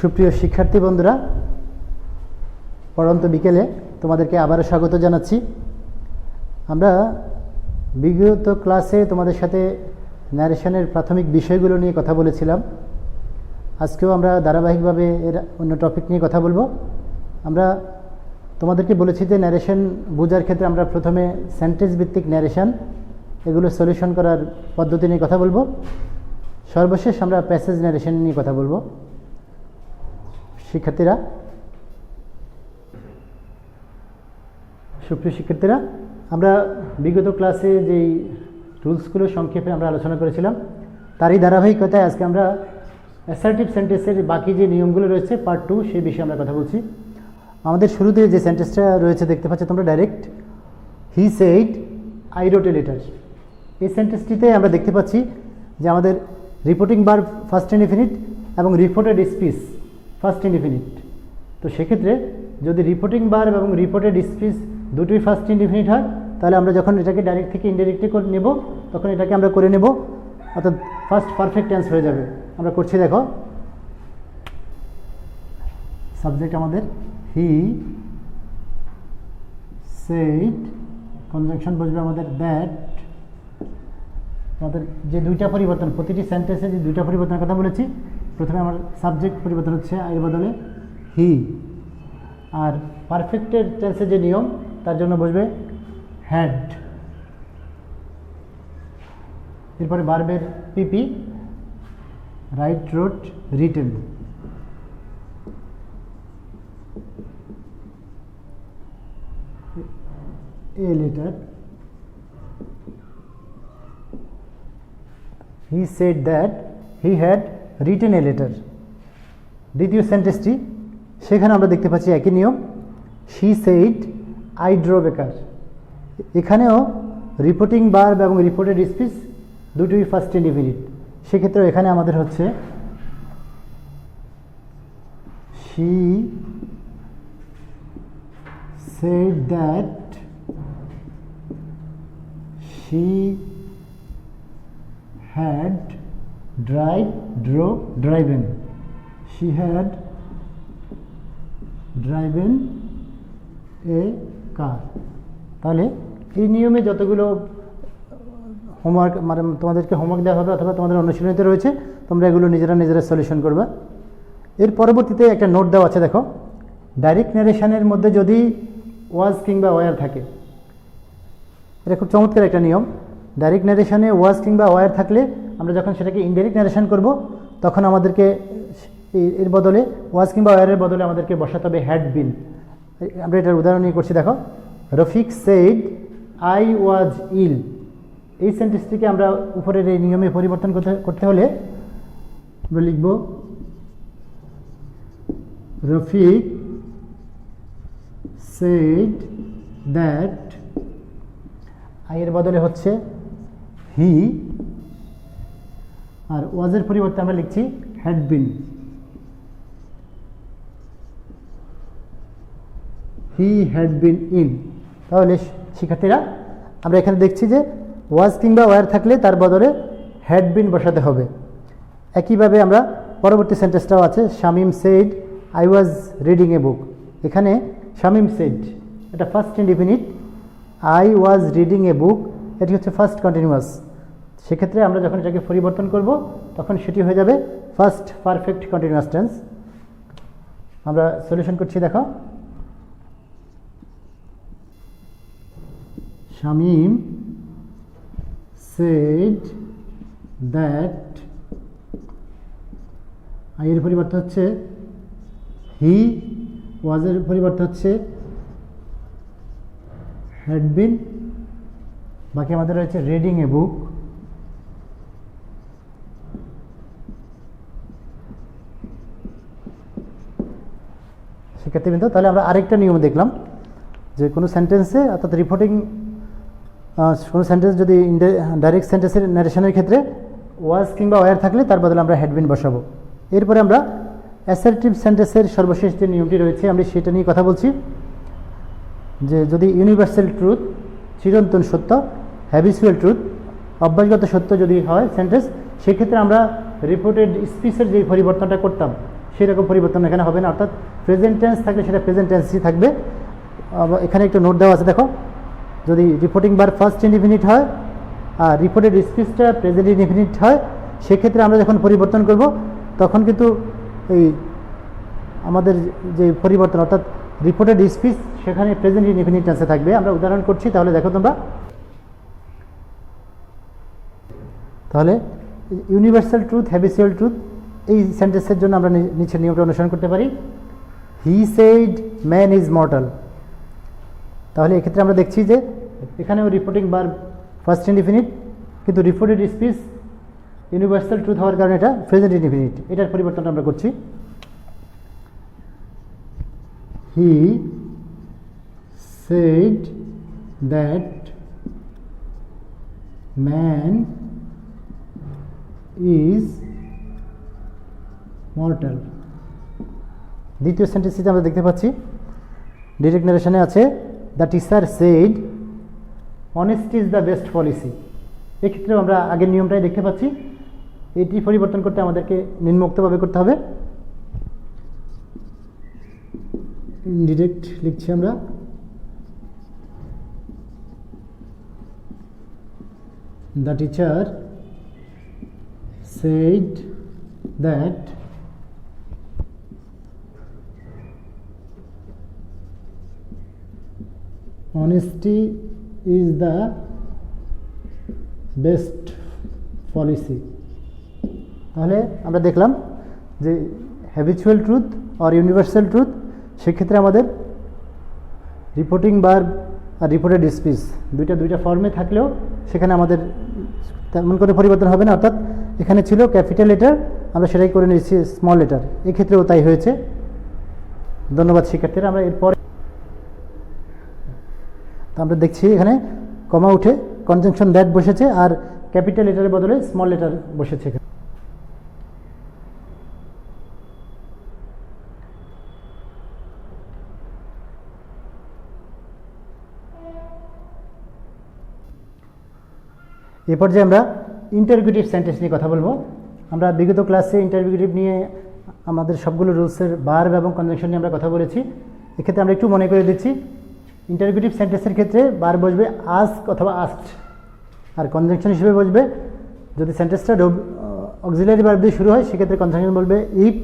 সুপ্রিয় শিক্ষার্থী বন্ধুরা, পড়ন্ত বিকেলে তোমাদেরকে আবারও স্বাগত জানাচ্ছি। আমরা বিগত ক্লাসে তোমাদের সাথে ন্যারেশনের প্রাথমিক বিষয়গুলো নিয়ে কথা বলেছিলাম। আজকেও আমরা ধারাবাহিকভাবে এর অন্য টপিক নিয়ে কথা বলবো। আমরা তোমাদেরকে বলেছি যে ন্যারেশন বোঝার ক্ষেত্রে আমরা প্রথমে সেন্টেন্স ভিত্তিক ন্যারেশন এগুলো সলিউশন করার পদ্ধতি নিয়ে কথা বলবো। সর্বশেষ আমরা প্যাসেজ ন্যারেশন নিয়ে কথা বলবো। শিক্ষার্থীরা, সুপ্রিয় শিক্ষার্থীরা, আমরা বিগত ক্লাসে যেই রুলসগুলো সংক্ষেপে আমরা আলোচনা করেছিলাম তারই ধারাবাহিকতায় আজকে আমরা অ্যাসার্টিভ সেন্টেন্সের বাকি যে নিয়মগুলো রয়েছে পার্ট 2 সেই বিষয়ে আমরা কথা বলছি। আমাদের শুরুতে যে সেন্টেন্সটা রয়েছে দেখতে পাচ্ছ তোমরা direct, he said I রোট a letter. এই সেন্টেন্সটিতে আমরা দেখতে পাচ্ছি যে আমাদের রিপোর্টিং ভার্ব ফার্স্ট ইনডিফিনিট এবং রিপোর্টেড স্পিচ ফার্স্ট ইনডিফিনিট। তো সেক্ষেত্রে যদি রিপোর্টিং ভার্ব এবং রিপোর্টেড স্পিচ দুটোই ফার্স্ট ইনডিফিনিট হয়, তাহলে আমরা যখন এটাকে ডাইরেক্ট থেকে ইনডাইরেক্টলি করে নেব তখন এটাকে আমরা করে নেব, অর্থাৎ ফার্স্ট পারফেক্ট টেন্স হয়ে যাবে। আমরা করছি, দেখো, সাবজেক্ট আমাদের হি সেড, কনজাংশন বসবে আমাদের দ্যাট। আমাদের যে দুইটা পরিবর্তন, প্রতিটি সেন্টেন্সে যে দুইটা পরিবর্তনের কথা বলেছি, প্রথমে আমার সাবজেক্ট পরিবর্তন হচ্ছে এর বদলে হি, আর পারফেক্টের টেন্সের যে নিয়ম তার জন্য বসবে হ্যাড। এরপরে ভার্বের PP, right, wrote, written. A letter, he said that he had written a letter. দ্বিতীয় সেন্টেন্সটি, সেখানে আমরা দেখতে পাচ্ছি একই নিয়ম, she said I drove a car. এখানেও রিপোর্টিং ভার্ব এবং রিপোর্টেড স্পিচ দুটোই ফার্স্ট ইনডিফিনিট। সেক্ষেত্রে এখানে আমাদের হচ্ছে she said that she had driven. She had driven a car. তাহলে এই নিয়মে যতগুলো হোমওয়ার্ক, মানে তোমাদেরকে হোমওয়ার্ক দেওয়া হবে অথবা তোমাদের অনুশীলনীতে রয়েছে, তোমরা এগুলো নিজেরা সলিউশন করবে। এর পরবর্তীতে একটা নোট দেওয়া আছে, দেখো, ডাইরেক্ট ন্যারেশনের মধ্যে যদি ওয়াজ কিংবা ওয়ার থাকে, এটা খুব চমৎকার একটা নিয়ম। ডাইরেক্ট ন্যারেশনে ওয়াজ কিংবা ওয়ার থাকলে আমরা যখন সেটাকে ইনডাইরেক্ট ন্যারেশন করব তখন আমাদেরকে এর বদলে, ওয়াজ কিংবা ওয়ারের বদলে আমাদেরকে বসাতে হবে হ্যাড বিন। আমরা এটার উদাহরণ নিয়ে করছি, দেখো, রফিক সেড আই ওয়াজ ইল। এই সেন্টেন্সটিকে আমরা উপরের এই নিয়মে পরিবর্তন করতে হলে আমরা লিখব রফিক সেড দ্যাট, আইয়ের বদলে হচ্ছে হি, আর ওয়াজের পরিবর্তে আমরা লিখছি had been. He had been in. তাহলে শিক্ষার্থীরা, আমরা এখানে দেখছি যে ওয়াজ কিংবা ওয়ার থাকলে তার বদলে হ্যাড বিন বসাতে হবে। একইভাবে আমরা পরবর্তী সেন্টেন্সটাও আছে, Shamim said I was reading a book. এখানে শামিম সেড এটা first indefinite, I was reading a book এটি হচ্ছে ফার্স্ট কন্টিনিউয়াস। সেক্ষেত্রে আমরা যখন এটাকে পরিবর্তন করব তখন সেটি হয়ে যাবে ফার্স্ট পারফেক্ট কন্টিনিউয়াস টেন্স। আমরা সলিউশন করছি, দেখো, শামিম সেড দ্যাট, আইয়ের পরিবর্তে হচ্ছে হি, ওয়াজের পরিবর্তে হচ্ছে হ্যাড বিন, বাকি আমাদের রয়েছে রিডিং এ বুক। শিক্ষার্থীবৃন্দ, তাহলে আমরা আরেকটা নিয়ম দেখলাম যে কোনো সেন্টেন্সে, অর্থাৎ রিপোর্টিং কোনো সেন্টেন্স যদি ডাইরেক্ট সেন্টেন্সের ন্যারেশনের ক্ষেত্রে ওয়াজ কিংবা ওয়ার থাকলে তার বদলে আমরা হ্যাড বিন বসাবো। এরপরে আমরা অ্যাসার্টিভ সেন্টেন্সের সর্বশেষ যে নিয়মটি রয়েছে আমরা সেটা নিয়ে কথা বলছি, যে যদি ইউনিভার্সাল ট্রুথ, চিরন্তন সত্য, হ্যাবিচুয়াল ট্রুথ, অভ্যাসগত সত্য যদি হয় সেন্টেন্স, সেক্ষেত্রে আমরা রিপোর্টেড স্পিচের যে পরিবর্তনটা করতাম সেরকম পরিবর্তন এখানে হবে না, অর্থাৎ প্রেজেন্ট টেন্স থাকলে সেটা প্রেজেন্ট টেন্সই থাকবে। এখানে একটু নোট দেওয়া আছে, দেখো, যদি রিপোর্টিং বার ফার্স্ট ইনডিফিনিট হয় আর রিপোর্টেড স্পিচটা প্রেজেন্ট ইনডিফিনিট হয়, সেক্ষেত্রে আমরা যখন পরিবর্তন করব তখন কিন্তু এই আমাদের যে পরিবর্তন অর্থাৎ রিপোর্টেড স্পিচ সেখানে প্রেজেন্ট ইনডিফিনিট টেন্সে থাকবে। আমরা উদাহরণ করছি, তাহলে দেখো তোমরা, তাহলে ইউনিভার্সাল ট্রুথ, হ্যাবিচুয়াল ট্রুথ, এই সেন্টেন্সের জন্য আমরা নিচের নিয়মটা অনুসরণ করতে পারি। He said man is mortal. তাহলে এক্ষেত্রে আমরা দেখছি যে এখানেও রিপোর্টিং বার ফার্স্ট ইনডিফিনিট, কিন্তু রিপোর্টেড স্পিচ ইউনিভার্সাল ট্রুথ হওয়ার কারণে এটা প্রেজেন্ট ইনডিফিনিট, এটার পরিবর্তনটা আমরা করছি। হি said that man is mortal. দ্বিতীয় সেন্টেন্সটিতে আমরা দেখতে পাচ্ছি ডিরেক্ট নারেশনে আছে, the teacher said honesty is the best policy. এক্ষেত্রেও আমরা আগের নিয়মটাই দেখতে পাচ্ছি। এটি পরিবর্তন করতে আমাদেরকে নিম্নোক্তভাবে করতে হবে। ইনডিরেক্ট লিখছি আমরা, the teacher said that honesty is the best policy। তাহলে আমরা দেখলাম যে হ্যাবিচুয়াল ট্রুথ আর ইউনিভার্সাল ট্রুথ, সেক্ষেত্রে আমাদের রিপোর্টিং ভার্ব আর রিপোর্টেড স্পিচ দুইটা ফর্মে থাকলেও সেখানে আমাদের তেমন করে পরিবর্তন হবে না, অর্থাৎ এখানে ছিল ক্যাপিটাল লেটার, আমরা সেটাই করে নিয়েছি স্মল লেটার, এক্ষেত্রেও তাই হয়েছে। ধন্যবাদ শিক্ষার্থীরা। আমরা এরপরে তো আমরা দেখছি এখানে কমা উঠে কনজাংশন দ্যাট বসেছে আর ক্যাপিটাল লেটারের বদলে স্মল লেটার বসেছে। এ পর্যায়ে আমরা ইন্টারভিউটিভ সেন্টেন্স নিয়ে কথা বলবো। আমরা বিগত ক্লাসে ইন্টারভিউটিভ নিয়ে আমাদের সবগুলো রুলসের ভার্ব এবং কনজাংশন নিয়ে আমরা কথা বলেছি। এক্ষেত্রে আমরা একটু মনে করে দিচ্ছি, ইন্টারভিউটিভ সেন্টেন্সের ক্ষেত্রে ভার্ব বসবে আস্ক অথবা আস্কড, আর কনজাংশন হিসেবে বসবে, যদি সেন্টেন্সটা অক্সিলারি ভার্ব দিয়ে শুরু হয় সেক্ষেত্রে কনজাংশন বলবে ইফ,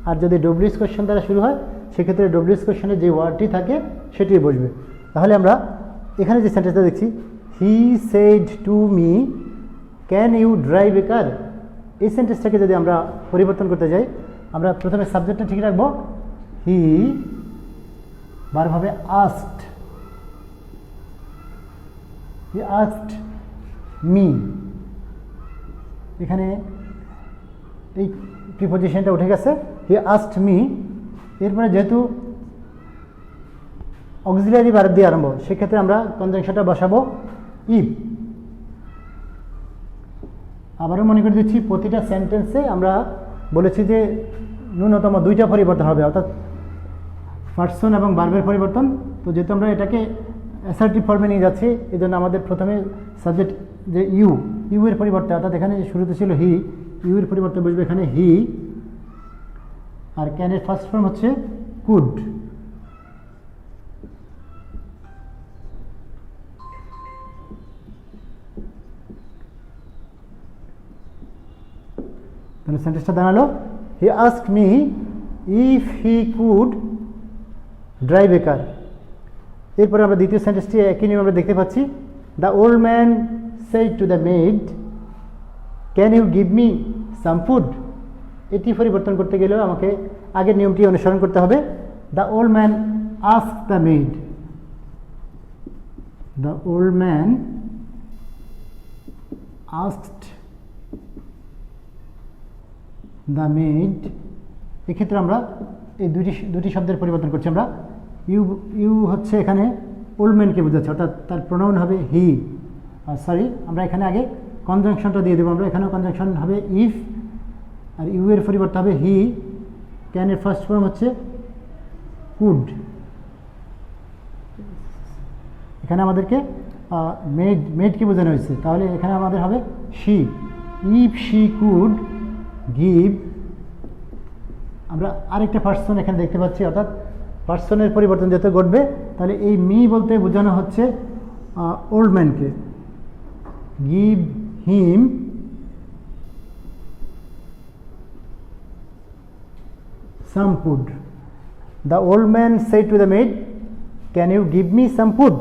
আর যদি ডব্লিউএস কোয়েশ্চন দ্বারা শুরু হয় সেক্ষেত্রে ডব্লিউএস কোয়েশ্চনে যে ওয়ার্ডটি থাকে সেটি বসবে। তাহলে আমরা এখানে যে সেন্টেন্সটা দেখছি, he said to me can you drive a car, এই সেন্টেন্সটাকে যদি আমরা পরিবর্তন করতে যাই, আমরা প্রথমে সাবজেক্টটা ঠিক রাখবো, হি ভার্ব হবে আস্কড, হি আস্কড মি, এখানে এই প্রিপোজিশনটা উঠে গেছে, হি আস্কড মি। এরপরে যেহেতু অক্সিলারি ভার্ব দিয়ে আরম্ভ, সেক্ষেত্রে আমরা কনজাংশনটা বসাবো ইফ। আবারও মনে করে দিচ্ছি, প্রতিটা সেন্টেন্সে আমরা বলেছি যে ন্যূনতম দুইটা পরিবর্তন হবে, অর্থাৎ পার্সন এবং ভার্বের পরিবর্তন। তো যেহেতু আমরা এটাকে অ্যাসার্টিভ ফর্মে নিয়ে যাচ্ছি, এই জন্য আমাদের প্রথমে সাবজেক্ট যে ইউ এর পরিবর্তে, অর্থাৎ এখানে শুরুতে ছিল হি, ইউ এর পরিবর্তে বসবে এখানে হি, আর ক্যানের ফার্স্ট ফর্ম হচ্ছে কুড। তাহলে সেন্টেন্সটা দাঁড়ালো, he asked me if he could drive a car. এরপরে আমরা দ্বিতীয় সেন্টেন্সটি একই নিয়ম আমরা দেখতে পাচ্ছি, the old man said to the maid can you give me some food. এটি পরিবর্তন করতে গেলেও আমাকে আগের নিয়মটি অনুসরণ করতে হবে, the old man asked the made, the old man asked the made. এক্ষেত্রে আমরা এই দুটি শব্দের পরিবর্তন করছি। আমরা ইউ হচ্ছে এখানে ওল্ড ম্যানকে বোঝাচ্ছে, অর্থাৎ তার প্রোনাউন হবে হি, আমরা এখানে আগে কনজাংশনটা দিয়ে দেবো। আমরা এখানেও কনজাংশন হবে ইফ, আর ইউ এর পরিবর্তে হবে হি, ক্যানের ফার্স্ট ফর্ম হচ্ছে কুড। এখানে আমাদেরকে মেডকে বোঝানো হয়েছে, তাহলে এখানে আমাদের হবে she, if she could give, আমরা আরেকটা পার্সন এখানে দেখতে পাচ্ছি, অর্থাৎ পার্সনের পরিবর্তন যত ঘটবে তাহলে এই মি বলতে বোঝানো হচ্ছে ওল্ড ম্যানকে। Give him some food. The old man said to the maid, can you give me some food?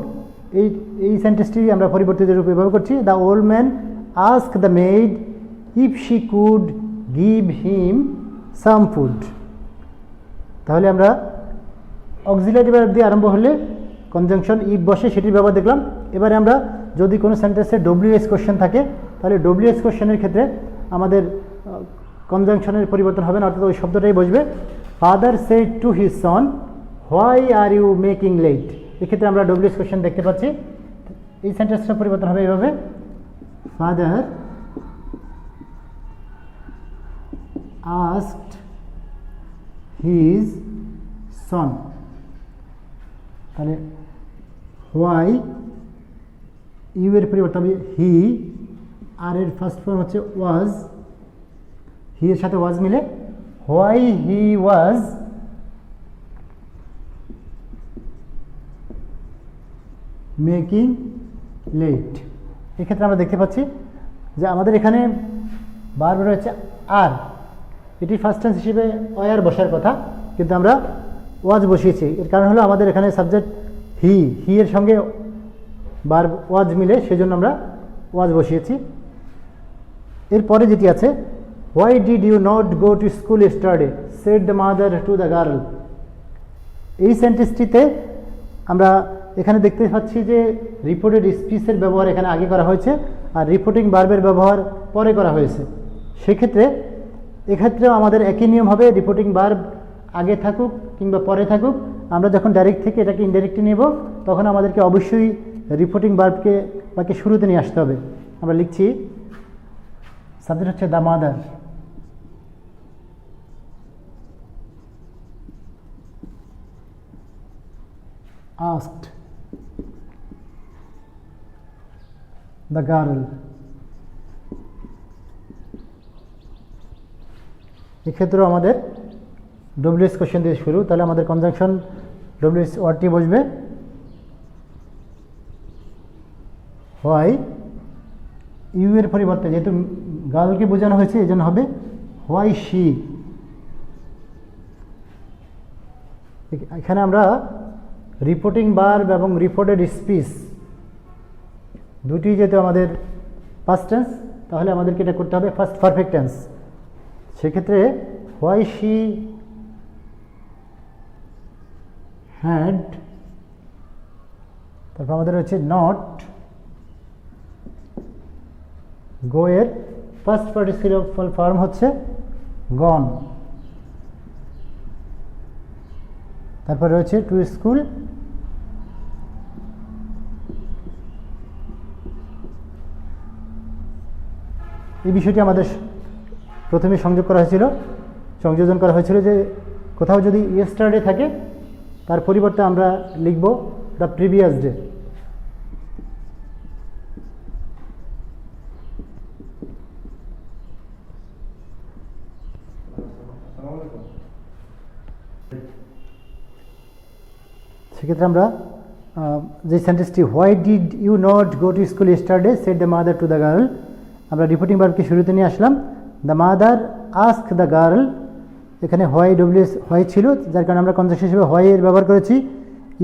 এই সেন্টেন্সটি আমরা পরিবর্তিত রূপে ব্যবহার করছি। The old man asked the maid if she could give him some food. তাহলে আমরা auxiliary verb দিয়ে আরম্ভ হলে কনজাংশন ইফ বসে সেটির ব্যবহার দেখলাম। এবারে আমরা যদি কোনো সেন্টেন্সে ডব্লিউএস কোশ্চেন থাকে তাহলে ডব্লিউএস কোশ্চেনের ক্ষেত্রে আমাদের কনজাংশনের পরিবর্তন হবে না, অর্থাৎ ওই শব্দটাই বসবে। Father said to his son, why are you making late. এক্ষেত্রে আমরা ডব্লিউএস কোশ্চেন দেখতে পাচ্ছি। এই সেন্টেন্সটার পরিবর্তন হবে এইভাবে, ফাদার আস্কড হিজ সন। তাহলে হোয়াই, ইউ এর পরিবর্তন হবে হি, আর এর ফার্স্ট ফর্ম হচ্ছে ওয়াজ, হি এর সাথে ওয়াজ মিলে why he was making late. এক্ষেত্রে আমরা দেখতে পাচ্ছি যে আমাদের এখানে ভার্ব রয়েছে আর, এটি ফার্স্ট টেন্স হিসেবে ওয়ার বসার কথা, কিন্তু আমরা ওয়াজ বসিয়েছি। এর কারণ হলো আমাদের এখানে সাবজেক্ট হি, হি এর সঙ্গে ভার্ব ওয়াজ মিলে, সেজন্য আমরা ওয়াজ বসিয়েছি। এরপরে যেটি আছে, why did you not go to school yesterday said the mother to the girl. এই সেন্টেন্সটিতে আমরা এখানে দেখতে পাচ্ছি যে রিপোর্টেড স্পিচের ব্যবহার এখানে আগে করা হয়েছে আর রিপোর্টিং ভার্বের ব্যবহার পরে করা হয়েছে। সেক্ষেত্রে এক্ষেত্রেও আমাদের একই নিয়ম হবে, রিপোর্টিং ভার্ব আগে থাকুক কিংবা পরে থাকুক, আমরা যখন ডাইরেক্ট থেকে এটাকে ইনডাইরেক্টলি নেব তখন আমাদেরকে অবশ্যই রিপোর্টিং ভার্বকে বাকি শুরুতে নিয়ে আসতে হবে। আমরা লিখছি, সাবজেক্ট হচ্ছে the mother, asked the girl। এক্ষেত্রেও আমাদের ডব্লিউএস কোশ্চেন দিয়ে শুরু, তাহলে আমাদের কনজাংশন ডব্লিউএস ওয়ার্ডটি বসবে হোয়াই, ইউ এর পরিবর্তে যেহেতু গার্লকে বোঝানো হয়েছে এই জন্য হবে হোয়াই শি। এখানে আমরা রিপোর্টিং ভার্ব এবং রিপোর্টেড স্পিচ দুটি যেহেতু আমাদের পাস্ট টেন্স, তাহলে আমাদেরকে এটা করতে হবে ফার্স্ট পারফেক্ট টেন্স। সেক্ষেত্রে হোয়াই শি হ্যাড, তারপর আমাদের রয়েছে নট গো এর ফার্স্ট পার্টিসিপল ফর্ম হচ্ছে গন, তারপর রয়েছে টু স্কুল, এই বিষয়টি আমাদের প্রথমে সংযোজন করা হয়েছিল যে কোথাও যদি ইয়েস্টারডে থাকে তার পরিবর্তে আমরা লিখব দ্য প্রিভিয়াস ডে। সেক্ষেত্রে আমরা যে সেন্টেন্সটি why did you not go to school yesterday said the mother to the girl, আমরা রিপোর্টিং ভার্বকে শুরুতে নিয়ে আসলাম। The mother ask the girl, এখানে হোয়াই ডব্লিউএস হোয়াই ছিল, যার কারণে আমরা কনজাংশন হিসেবে হোয়াই এর ব্যবহার করেছি।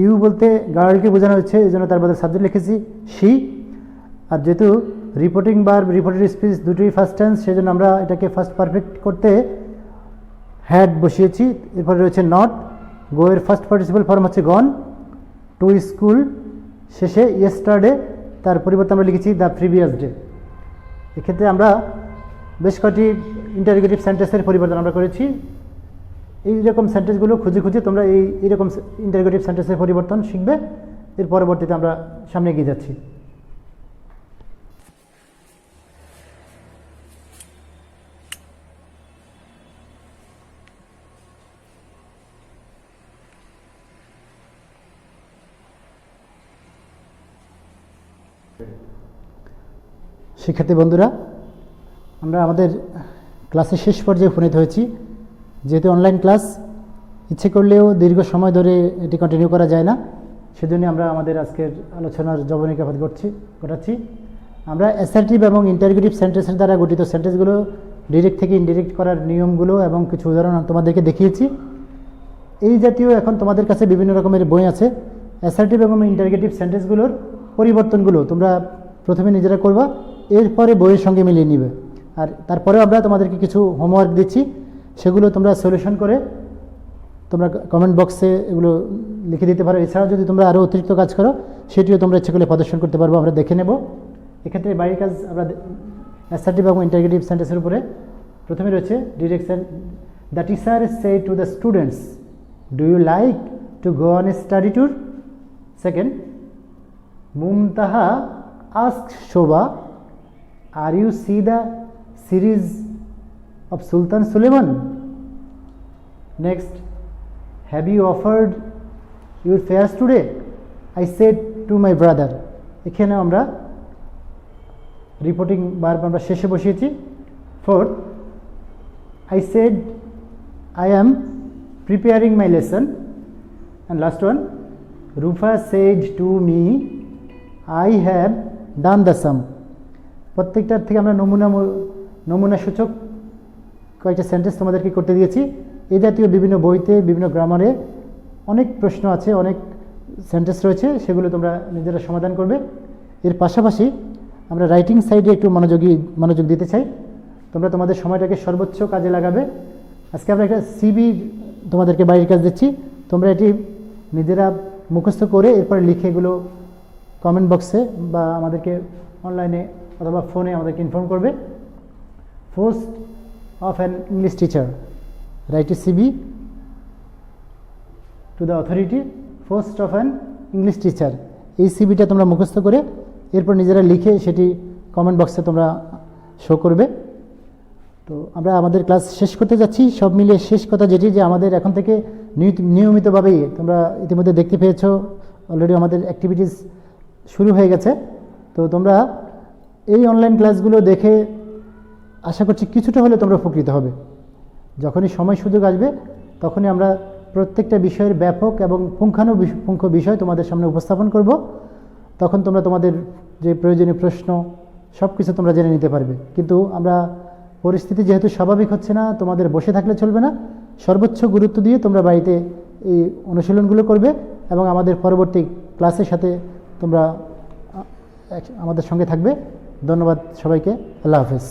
ইউ বলতে গার্লকে বোঝানো হচ্ছে, এই জন্য তার বদলে সাবজেক্ট লিখেছি শি। আর যেহেতু রিপোর্টিং ভার্ব রিপোর্টেড স্পিচ দুটোই ফার্স্ট টেন্স, সেই জন্য আমরা এটাকে ফার্স্ট পারফেক্ট করতে হ্যাড বসিয়েছি। এরপরে রয়েছে নট, গো এর ফার্স্ট পার্টিসিপল ফর্ম হচ্ছে গন, টু স্কুল শেষে ইয়েস্টারডে, তার পরিবর্তে আমরা লিখেছি দ্য প্রিভিয়াস ডে। এক্ষেত্রে আমরা বেশ কয়েকটি ইন্টারোগেটিভ সেন্টেন্সের পরিবর্তন আমরা করেছি। এইরকম সেন্টেন্সগুলো খুঁজে খুঁজে তোমরা এইরকম ইন্টারোগেটিভ সেন্টেন্সের পরিবর্তন শিখবে। এর পরবর্তীতে আমরা সামনে এগিয়ে যাচ্ছি। শিক্ষার্থী বন্ধুরা, আমরা আমাদের ক্লাসের শেষ পর্যায়ে উপনীত হয়েছি। যেহেতু অনলাইন ক্লাস ইচ্ছে করলেও দীর্ঘ সময় ধরে এটি কন্টিনিউ করা যায় না, সেজন্য আমরা আমাদের আজকের আলোচনার জবনিকাপাত ঘটাচ্ছি। আমরা অ্যাসার্টিভ এবং ইন্টারোগেটিভ সেন্টেন্সের দ্বারা গঠিত সেন্টেন্সগুলো ডিরেক্ট থেকে ইনডিরেক্ট করার নিয়মগুলো এবং কিছু উদাহরণ তোমাদেরকে দেখিয়েছি। এই জাতীয় এখন তোমাদের কাছে বিভিন্ন রকমের বই আছে। অ্যাসার্টিভ এবং ইন্টারোগেটিভ সেন্টেন্সগুলোর পরিবর্তনগুলো তোমরা প্রথমে নিজেরা করবা, এরপরে বইয়ের সঙ্গে মিলিয়ে নিবে। আর তারপরে আমরা তোমাদেরকে কিছু হোমওয়ার্ক দিচ্ছি, সেগুলো তোমরা সলিউশন করে তোমরা কমেন্ট বক্সে এগুলো লিখে দিতে পারো। এছাড়াও যদি তোমরা আরও অতিরিক্ত কাজ করো সেটিও তোমরা ইচ্ছে করলে প্রদর্শন করতে পারবো, আমরা দেখে নেব। এক্ষেত্রে বাড়ির কাজ আমরা অ্যাসার্টিভ এবং ইন্টারোগেটিভ সেন্টেন্সের উপরে প্রথমে রয়েছে direction. The teacher say to the students, do you like to go on a study tour? Second, Mumtaha ask Shobha, are you see the series of Sultan Suleiman? Next, have you offered your fares today? I said to my brother. এখানে আমরা reporting বারবার আমরা শেষে বসিয়েছি। Fourth, I said I am preparing my lesson. And last one, Rufa said to me I have done the sum. প্রত্যেকটার থেকে আমরা নমুনা সূচক কয়েকটা সেন্টেন্স তোমাদেরকে করতে দিয়েছি। এই জাতীয় বিভিন্ন বইতে বিভিন্ন গ্রামারে অনেক প্রশ্ন আছে, অনেক সেন্টেন্স রয়েছে, সেগুলো তোমরা নিজেরা সমাধান করবে। এর পাশাপাশি আমরা রাইটিং সাইডে একটু মনোযোগ দিতে চাই। তোমরা তোমাদের সময়টাকে সর্বোচ্চ কাজে লাগাবে। আজকে আমরা একটা সিভি তোমাদেরকে বাড়ির কাজ দিচ্ছি, তোমরা এটি নিজেরা মুখস্থ করে এরপরে লিখে এগুলো কমেন্ট বক্সে বা আমাদেরকে অনলাইনে অথবা ফোনে আমাদেরকে ইনফর্ম করবে। Post of an English teacher, write a CV to the authority, post of an English teacher। এই সিভিটা তোমরা মুখস্থ করে এরপর নিজেরা লিখে সেটি কমেন্ট বক্সে তোমরা শো করবে। তো আমরা আমাদের ক্লাস শেষ করতে যাচ্ছি। সব মিলিয়ে শেষ কথা যেটি, যে আমাদের এখন থেকে নিয়মিতভাবেই তোমরা ইতিমধ্যে দেখতে পেয়েছো, অলরেডি আমাদের অ্যাক্টিভিটিস শুরু হয়ে গেছে। তো তোমরা এই অনলাইন ক্লাসগুলো দেখে আশা করছি কিছুটা হলে তোমরা উপকৃত হবে। যখনই সময় সুযোগ আসবে তখনই আমরা প্রত্যেকটা বিষয়ের ব্যাপক এবং পুঙ্খানুপুঙ্খ বিষয় তোমাদের সামনে উপস্থাপন করব। তখন তোমরা তোমাদের যে প্রয়োজনীয় প্রশ্ন সব কিছু তোমরা জেনে নিতে পারবে। কিন্তু আমরা পরিস্থিতি যেহেতু স্বাভাবিক হচ্ছে না, তোমাদের বসে থাকলে চলবে না। সর্বোচ্চ গুরুত্ব দিয়ে তোমরা বাড়িতে এই অনুশীলনগুলো করবে এবং আমাদের পরবর্তী ক্লাসের সাথে তোমরা আমাদের সঙ্গে থাকবে। ধন্যবাদ সবাইকে। আল্লাহ হাফেজ।